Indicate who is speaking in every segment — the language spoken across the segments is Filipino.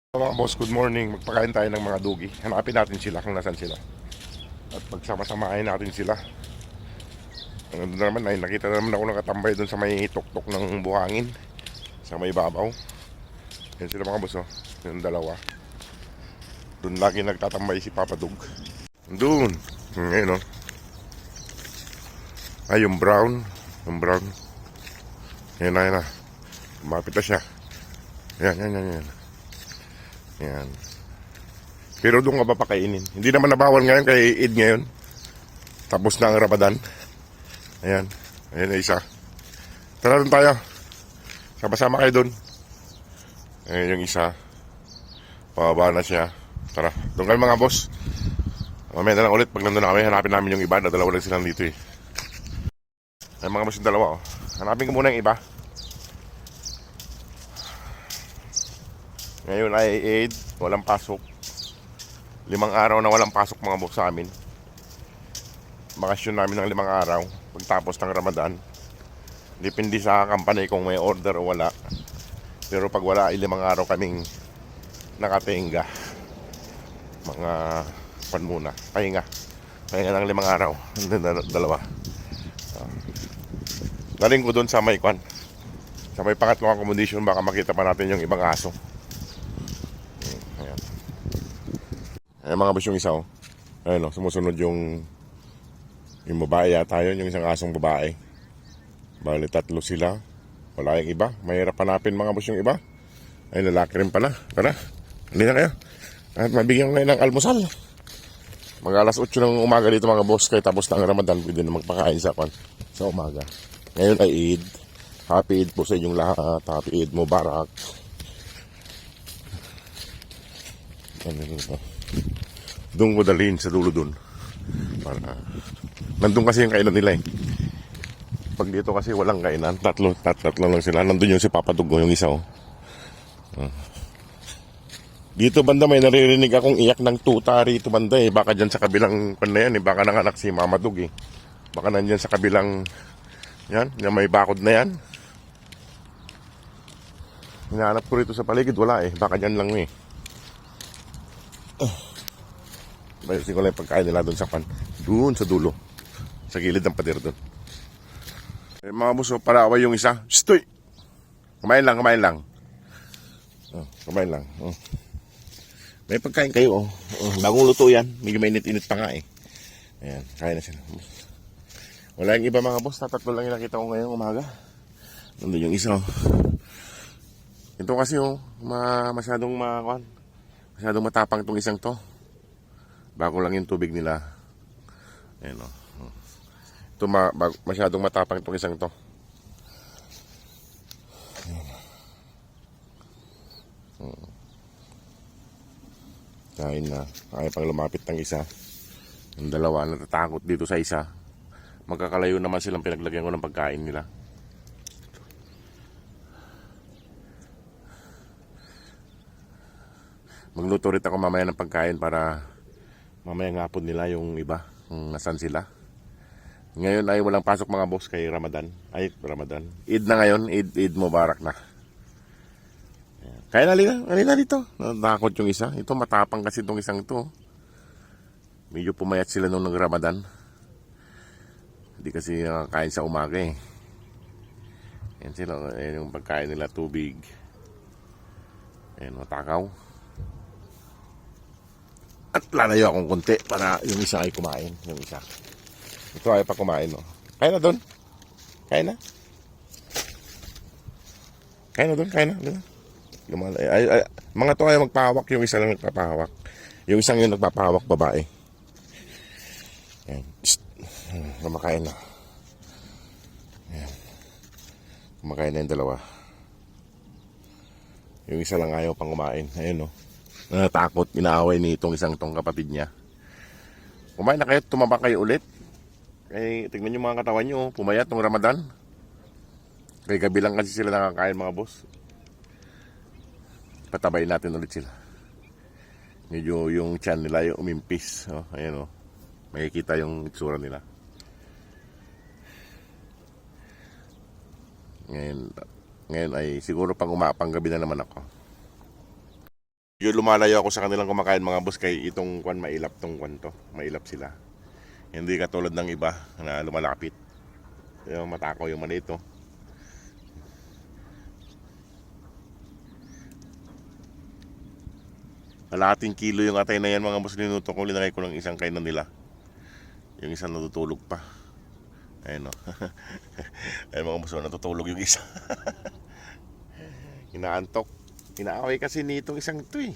Speaker 1: Mga boss, good morning. Magpakain tayo ng mga dugi. Hanapin natin sila kung nasan sila. At pagsama-samahin natin sila. Doon naman ay nakita naman ako nakatambay doon sa may tuktok ng buhangin. Sa may babaw. Yan sila mga boss, oh. Yung dalawa. Doon lagi nagtatambay si Papa Dug. Doon. Ngayon, oh. Ay, yung brown. Yung brown. Yan na, yan na. Lumapit na siya. Yan. Yan. Pero doon ka pa pakainin. Hindi naman nabawal ngayon kay Eid ngayon. Tapos na ang Ramadan. Ayan. Ayan na isa. Tara doon tayo. Sama-sama kayo doon. Ayan yung isa. Pababa na siya. Tara. Doon kayo mga boss. Mamaya na lang ulit. Pag nandun na kami, hanapin namin yung iba. Dalawa lang silang dito eh. Ayan mga boss yung dalawa oh. Hanapin ko muna yung iba. Ngayon ay Eid, walang pasok. 5 araw na walang pasok mga boss sa amin. Bakasyon namin ng 5 araw pagtapos ng Ramadan. Depende sa company kung may order o wala. Pero pag wala ay 5 araw kaming nakatenga. Mga pan muna, pahinga ng 5 araw. Dalawa. Galing ko doon sa may kwan. Sa may pangatlong accommodation, baka makita pa natin yung ibang aso. Ayan mga boss yung isa oh. Ayun oh, sumusunod yung babae yata yun, yung isang asong babae. Bali 3 sila. Wala yung iba. Mahirap hanapin mga boss yung iba. Ay lalaki rin pala. Tara, hindi na kayo. At mabigyan kayo ng almusal. Mag alas 8 ng umaga dito mga boss. Kaya tapos na ang Ramadan, pwede na magpakain sa umaga. Ngayon ay Eid. Happy Eid po sa inyong lahat. Happy Eid Mubarak. Ano ito? Doon ko dalhin sa dulo doon. Para nandun kasi yung kainan nila eh. Pag dito kasi walang kainan, tatlo lang sila. Nandun yung si Papa Dugo, yung isa oh. Dito banda may naririnig akong iyak ng tuta rito banda eh. Baka dyan sa kabilang pan na yan eh. Baka nanganak si Mama Dug eh. Baka nandyan sa kabilang yan, yung may bakod na yan. Hinahanap ko rito sa paligid, wala eh. Baka dyan lang eh. Bayusin ko lang yung pagkain nila doon sa doon sa dulo. Sa gilid ng pader doon. Eh, mga boss, palaway yung isa. Stoy! Kumain lang. Oh, kumain lang. Oh. May pagkain kayo, oh. Bagong luto yan. Medyo mainit-init pa nga eh. Ayan, kain na sila. Wala yung iba mga boss. Tatlo lang yung nakita ko ngayong umaga. Nandun yung isa, oh. Ito kasi, oh, masyadong matapang itong isang to. Bago lang yung tubig nila. Ayan o. Ito masyadong matapang itong isang to. Kain na. Ayaw pang lumapit ng isa. Yung dalawa natatakot dito sa isa. Magkakalayo naman silang pinaglagyan ko ng pagkain nila. Magluto rin ako mamaya ng pagkain para mamaya ng hapon nila yung iba kung nasan sila. Ngayon ay walang pasok mga boss kay Ramadan. Ay Ramadan, Eid na ngayon. Eid Mubarak na. Kaya nalina dito. Natakot yung isa. Ito matapang kasi itong isang to. Medyo pumayat sila nung Ramadan. Hindi kasi kain sa umaga eh. Yan sila. Yan yung pagkain nila, tubig. Yan, matakaw. At lalayo akong konti para yung isa ay kumain. Yung isa. Ito ay pa kumain. No? Kaya na doon. Kaya na. Mga to ay magpahawak. Yung isa lang nagpapahawak. Yung isang yung nagpapahawak babae. Yan. Kumakain na. Yan. Kumakain na yung dalawa. Yung isa lang ayaw pang kumain. Ayun no. Natakot, inaaway ni itong isang tong kapatid niya. Kumain na kayo, tumaba kayo ulit. Eh, tingnan nyo mga katawan nyo, pumayat ng Ramadan. Kaya gabi lang kasi sila nakakain mga boss. Patabayin natin ulit sila. Medyo yung tiyan nila yung umimpis. Oh, ayan oh. Makikita yung itsura nila. Ngayon ay siguro pang gabi na naman ako. Yung lumalayo ako sa kanilang kumakain mga boss kay itong kwan mailap tong kwan to. Mailap sila. Hindi katulad ng iba na lumalapit. Yung matakaw yung maliit to. Kalahating kilo yung atay na yan mga boss, linuto ko, linagay ko ng isang kainan nila. Yung isang natutulog pa. Ayun o. Ayun mga boss, natutulog yung isa. Inaantok. Inaaway kasi nitong isang ito eh.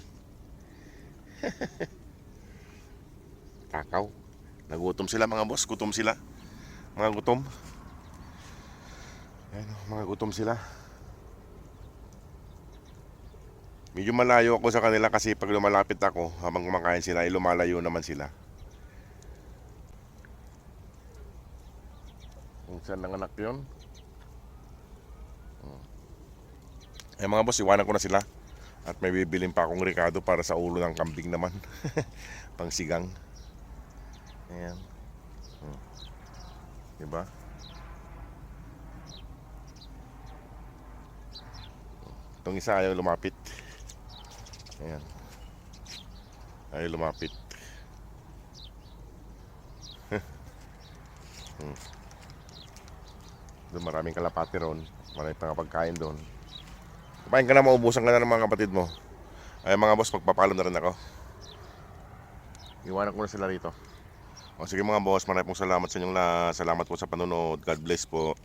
Speaker 1: Takaw. Nagutom sila mga boss, gutom sila. Mga gutom. Ayun o, mga gutom sila. Medyo malayo ako sa kanila kasi pag lumalapit ako habang kumakain sila ay lumalayo naman sila. Kung saan nanganak yun? Eh mga boss, iwanan ko na sila. At may bibilin pa akong ricado para sa ulo ng kambing naman. Pang sigang. Ayan. Diba? Itong isa ayaw lumapit. Ayan. Ayaw lumapit. Doon maraming kalapati ron. Maraming pangapagkain doon. Kumain ka na, maubusan ka na ng mga kapatid mo. Ay mga boss, magpapalo na rin ako. Iwanan ko na sila rito. O sige mga boss, maraming salamat sa inyong salamat po sa panonood. God bless po.